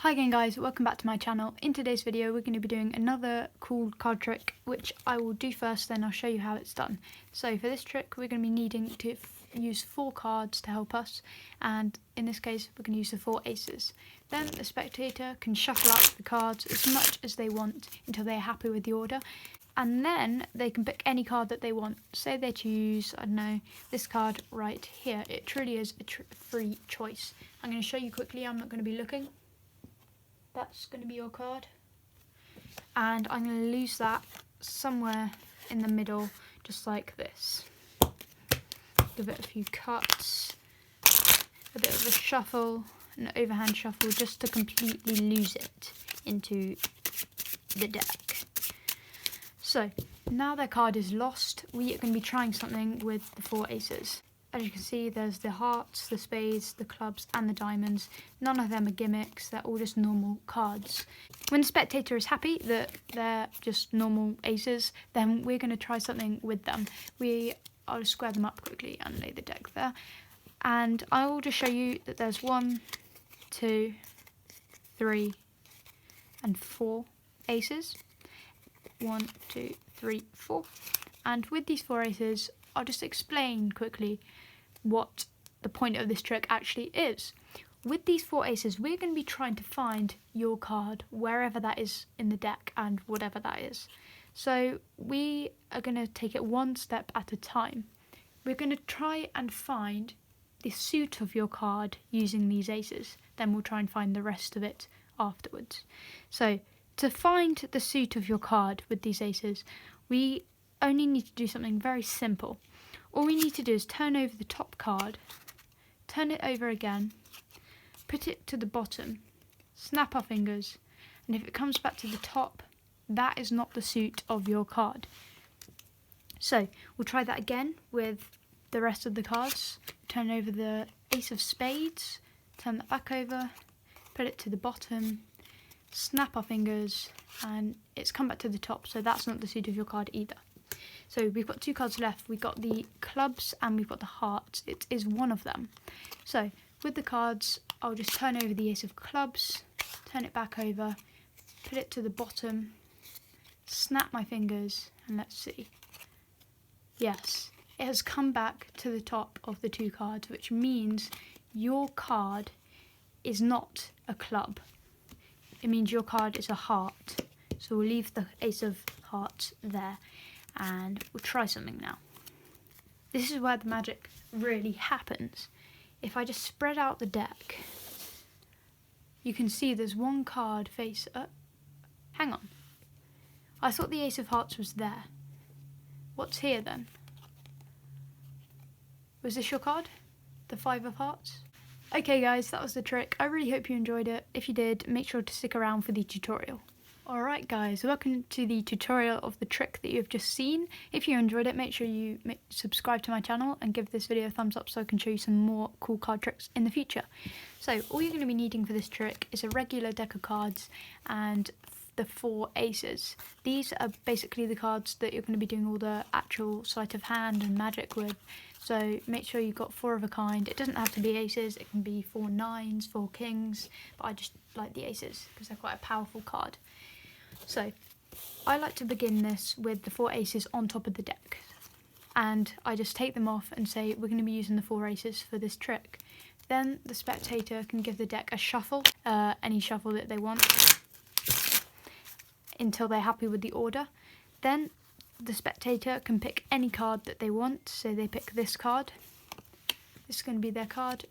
Hi again guys, welcome back to my channel. In today's video we're going to be doing another cool card trick which I will do first, then I'll show you how it's done. So for this trick we're going to be needing to use 4 cards to help us, and in this case we're going to use the 4 aces. Then the spectator can shuffle out the cards as much as they want until they're happy with the order, and then they can pick any card that they want. Say they choose, I don't know, this card right here. It truly is a free choice. I'm going to show you quickly, I'm not going to be looking. That's going to be your card, and I'm going to lose that somewhere in the middle, just like this. Give it a few cuts, a bit of a shuffle, an overhand shuffle, just to completely lose it into the deck. So now their card is lost, we are going to be trying something with the 4 aces. As you can see, there's the hearts, the spades, the clubs and the diamonds. None of them are gimmicks, they're all just normal cards. When the spectator is happy that they're just normal aces, then we're going to try something with them. I'll just square them up quickly and lay the deck there. And I will just show you that there's 1, 2, 3 and 4 aces. 1, 2, 3, 4. And with these 4 aces, I'll just explain quickly what the point of this trick actually is. With these 4 aces, we're going to be trying to find your card wherever that is in the deck and whatever that is. So we are going to take it one step at a time. We're going to try and find the suit of your card using these aces. Then we'll try and find the rest of it afterwards. So to find the suit of your card with these aces, we only need to do something very simple. All we need to do is turn over the top card, turn it over again, put it to the bottom, snap our fingers, and if it comes back to the top, that is not the suit of your card. So we'll try that again with the rest of the cards. Turn over the ace of spades, turn that back over, put it to the bottom, snap our fingers, and it's come back to the top, so that's not the suit of your card either. So we've got 2 cards left. We've got the clubs and we've got the hearts. It is one of them. So with the cards, I'll just turn over the ace of clubs, turn it back over, put it to the bottom, snap my fingers, and let's see. Yes, it has come back to the top of the 2 cards, which means your card is not a club. It means your card is a heart. So we'll leave the ace of hearts there. And we'll try something now. This is where the magic really happens. If I just spread out the deck, you can see there's 1 card face up. Hang on. I thought the ace of hearts was there. What's here then? Was this your card? The 5 of hearts? Okay guys, that was the trick. I really hope you enjoyed it. If you did, make sure to stick around for the tutorial. Alright guys, welcome to the tutorial of the trick that you've just seen. If you enjoyed it, make sure you subscribe to my channel and give this video a thumbs up so I can show you some more cool card tricks in the future. So all you're going to be needing for this trick is a regular deck of cards and the 4 aces. These are basically the cards that you're going to be doing all the actual sleight of hand and magic with. So make sure you've got 4 of a kind. It doesn't have to be aces, it can be 4 nines, 4 kings, but I just like the aces because they're quite a powerful card. So, I like to begin this with the 4 aces on top of the deck, and I just take them off and say we're going to be using the 4 aces for this trick. Then the spectator can give the deck a shuffle, any shuffle that they want, until they're happy with the order. Then the spectator can pick any card that they want, so they pick this card. This is going to be their card.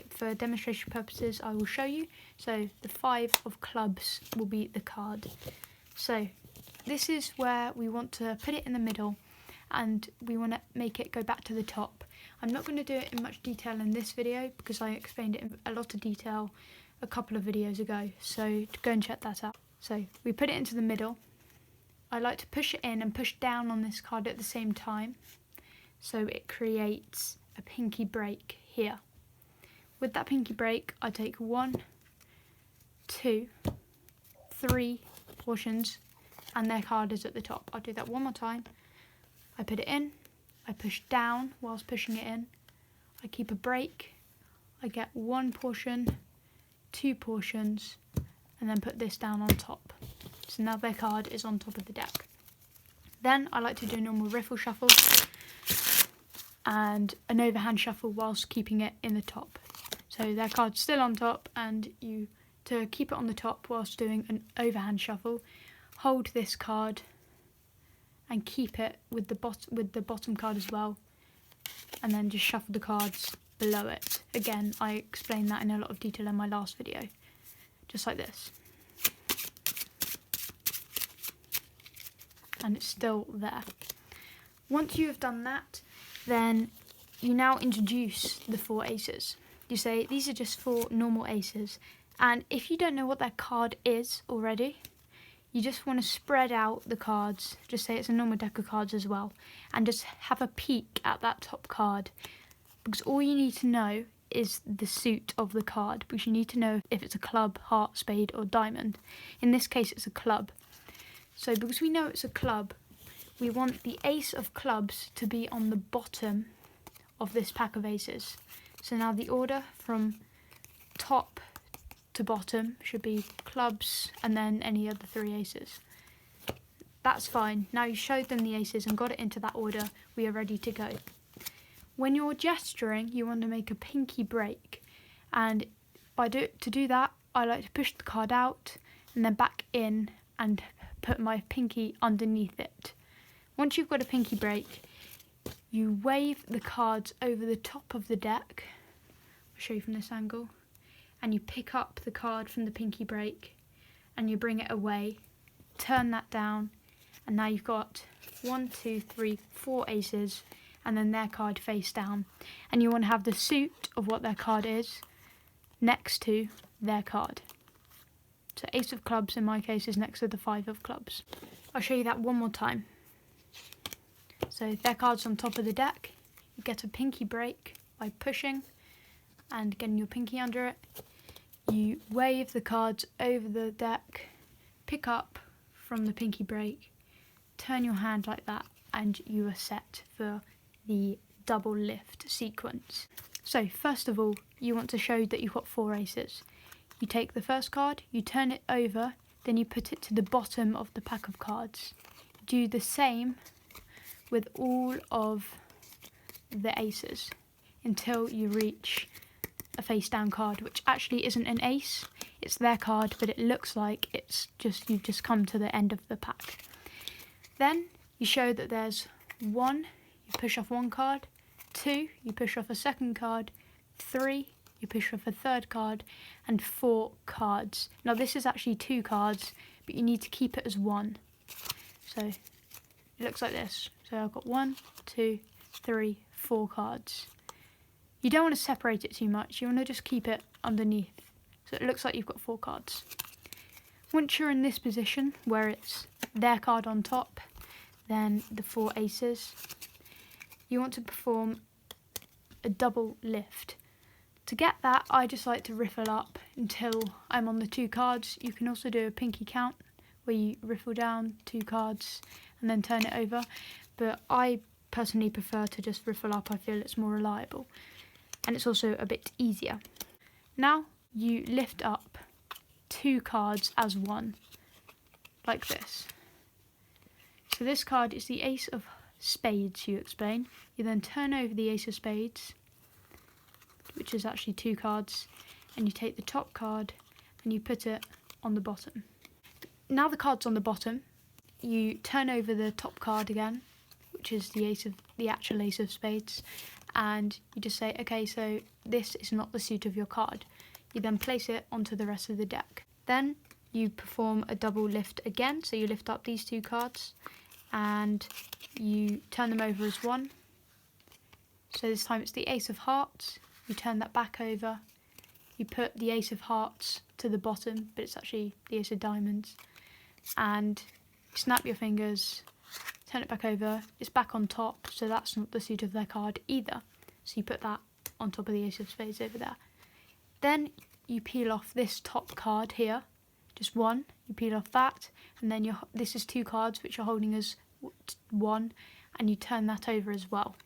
For demonstration purposes I will show you. So the 5 of clubs will be the card. So this is where we want to put it in the middle and we want to make it go back to the top. I'm not going to do it in much detail in this video because I explained it in a lot of detail a couple of videos ago, so go and check that out. So we put it into the middle. I like to push it in and push down on this card at the same time, so it creates a pinky break here. With that pinky break, I take 1, 2, 3 portions, and their card is at the top. I'll do that one more time. I put it in, I push down whilst pushing it in, I keep a break, I get 1 portion, 2 portions, and then put this down on top. So now their card is on top of the deck. Then I like to do a normal riffle shuffle and an overhand shuffle whilst keeping it in the top. So their card's still on top, and to keep it on the top whilst doing an overhand shuffle, hold this card and keep it with the bottom card as well, and then just shuffle the cards below it. Again, I explained that in a lot of detail in my last video. Just like this. And it's still there. Once you have done that, then you now introduce the 4 aces. You say these are just 4 normal aces, and if you don't know what that card is already, you just want to spread out the cards, just say it's a normal deck of cards as well, and just have a peek at that top card, because all you need to know is the suit of the card, because you need to know if it's a club, heart, spade or diamond. In this case it's a club. So because we know it's a club, we want the ace of clubs to be on the bottom of this pack of aces. So now the order from top to bottom should be clubs and then any other 3 aces. That's fine. Now you showed them the aces and got it into that order, we are ready to go. When you're gesturing, you want to make a pinky break, and to do that, I like to push the card out and then back in and put my pinky underneath it. Once you've got a pinky break, you wave the cards over the top of the deck. I'll show you from this angle. And you pick up the card from the pinky break and you bring it away, turn that down, and now you've got 1, 2, 3, 4 aces, and then their card face down. And you want to have the suit of what their card is next to their card. So ace of clubs in my case is next to the 5 of clubs. I'll show you that one more time. So their card's on top of the deck. You get a pinky break by pushing and getting your pinky under it. You wave the cards over the deck, pick up from the pinky break, turn your hand like that, and you are set for the double lift sequence. So first of all, you want to show that you've got 4 aces. You take the first card, you turn it over, then you put it to the bottom of the pack of cards. Do the same with all of the aces until you reach a face down card, which actually isn't an ace, it's their card, but it looks like you've just come to the end of the pack. Then you show that there's 1, you push off 1 card, 2, you push off a second card, 3, you push off a third card, and 4 cards. Now this is actually 2 cards, but you need to keep it as 1. So it looks like this. So I've got 1, 2, 3, 4 cards. You don't want to separate it too much, you want to just keep it underneath. So it looks like you've got 4 cards. Once you're in this position, where it's their card on top, then the 4 aces, you want to perform a double lift. To get that, I just like to riffle up until I'm on the 2 cards. You can also do a pinky count, where you riffle down 2 cards and then turn it over. But I personally prefer to just riffle up, I feel it's more reliable. And it's also a bit easier. Now you lift up 2 cards as 1, like this. So this card is the ace of spades, you explain. You then turn over the ace of spades, which is actually 2 cards, and you take the top card and you put it on the bottom. Now the card's on the bottom, you turn over the top card again, which is the actual ace of spades, and you just say, okay, so this is not the suit of your card. You then place it onto the rest of the deck. Then you perform a double lift again, so you lift up these 2 cards and you turn them over as 1. So this time it's the ace of hearts, you turn that back over, you put the ace of hearts to the bottom, but it's actually the ace of diamonds, and you snap your fingers, turn it back over, it's back on top, so that's not the suit of their card either. So you put that on top of the ace of spades over there. Then you peel off this top card here, just 1, you peel off that, and then this is 2 cards which you're holding as 1, and you turn that over as well.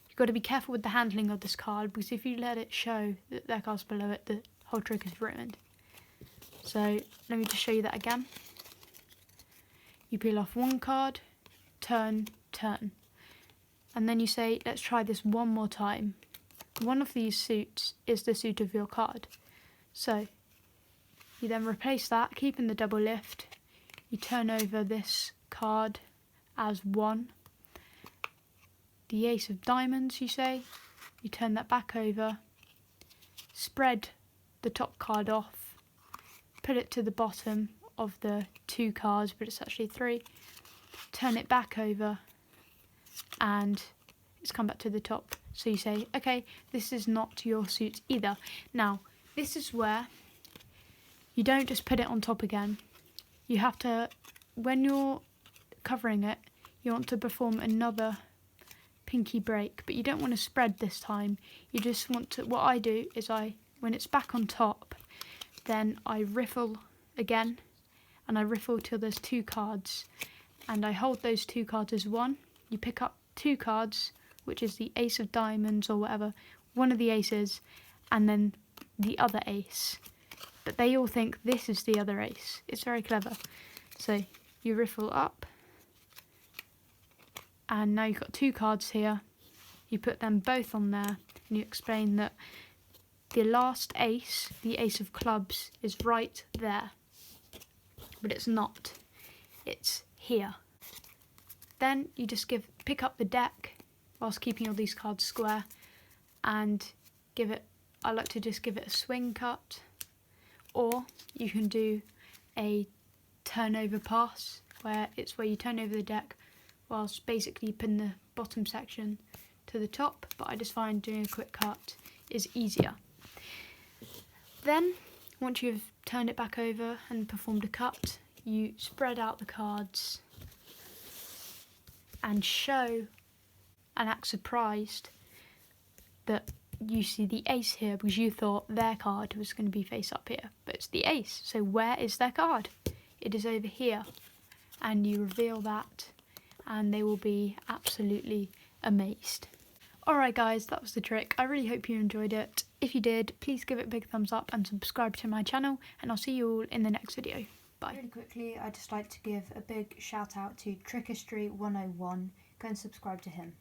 You've got to be careful with the handling of this card, because if you let it show that their card's below it, the whole trick is ruined. So let me just show you that again. You peel off one card, turn, turn. And then you say, let's try this one more time. One of these suits is the suit of your card. So you then replace that, keeping the double lift. You turn over this card as 1. The ace of diamonds, you say. You turn that back over. Spread the top card off. Put it to the bottom of the 2 cards, but it's actually 3. Turn it back over. And it's come back to the top. So you say, okay, this is not your suit either. Now, this is where you don't just put it on top again. You have to, when you're covering it, you want to perform another pinky break, but you don't want to spread this time. You just want to, what I do is when it's back on top, then I riffle again, and I riffle till there's 2 cards, and I hold those 2 cards as 1. You pick up 2 cards, which is the ace of diamonds or whatever, one of the aces, and then the other ace. But they all think this is the other ace. It's very clever. So you riffle up, and now you've got 2 cards here. You put them both on there, and you explain that the last ace, the ace of clubs, is right there. But it's not. It's here. Then you just pick up the deck whilst keeping all these cards square, and I like to just give it a swing cut, or you can do a turnover pass, where you turn over the deck whilst basically putting the bottom section to the top, but I just find doing a quick cut is easier. Then, once you've turned it back over and performed a cut, you spread out the cards and show and act surprised that you see the ace here, because you thought their card was going to be face up here, but it's the ace. So where is their card? It is over here, and you reveal that, and they will be absolutely amazed. Alright guys, that was the trick. I really hope you enjoyed it. If you did, please give it a big thumbs up and subscribe to my channel, and I'll see you all in the next video. Bye. Really quickly, I'd just like to give a big shout out to Trickerstry101. Go and subscribe to him.